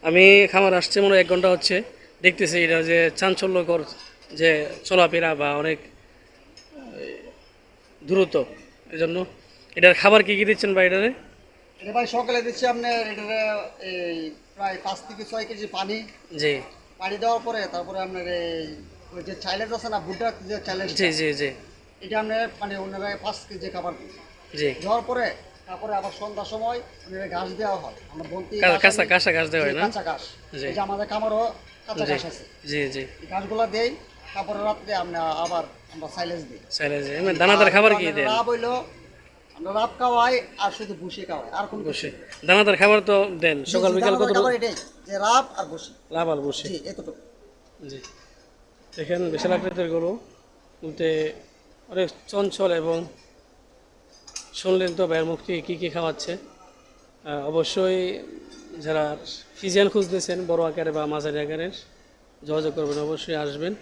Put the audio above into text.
আমি খামার আসছে মনে হয় 1 ঘন্টা হচ্ছে, দেখতেছি এটা যে চাঞ্চল্যকর যে চলাফেরা বা অনেক দ্রুত, এই জন্য এটার খাবার কি কি দিচ্ছেন বা এটারে? এটা ভাই সকালে দিচ্ছি আপনার এটা এই প্রায় 5 থেকে 6 কেজি পানি। জি পানি দেওয়ার পরে তারপরে আপনার এই ওই যে চাইলেজ আছে না, ভুট্টার যে জি চাইলেজটা, জি জি এটা আপনার মানে ওনারা 5 কেজি খাবার দিই। জি। দেওয়ার পরে তারপরে আবার সন্ধ্যার সময় ওনারা ঘাস দেওয়া হয়, আমরা বলতে কাঁচা কাঁচা ঘাস দেওয়া হয় না? কাঁচা ঘাস। জি এই যে আমাদের খামারও কাঁচা জি ঘাস আছে, জি জি। এই ঘাসগুলো দেই। তারপরে রাত্রে আমরা আবার চাইলেজ দিই। চাইলে যে দানাদার খাবার কি দেন? লাভ হইলো আমরা লাভ খাওয়াই আর শুধু ভুসি খাওয়াই, আর কোনো কিছু বসে না। দানাদার খাবার তো দেন জি, সকাল জি, বিকাল কত? দানাদার খাবার এটাই, যে রাব আর ভুসি। লাভ আর বসে। জি, এতটুকু। জি। দেখেন বিশাল আকৃতির গরু, কিন্তু অনেক চঞ্চল, এবং শুনলেন তো ভাইয়ের মুখ থেকে কী কী খাওয়াচ্ছে। অবশ্যই যারা ফিজিয়ান খুঁজতেছেন বড় আকারে বা মাঝারি আকারের, যোগাযোগ করবেন, অবশ্যই আসবেন।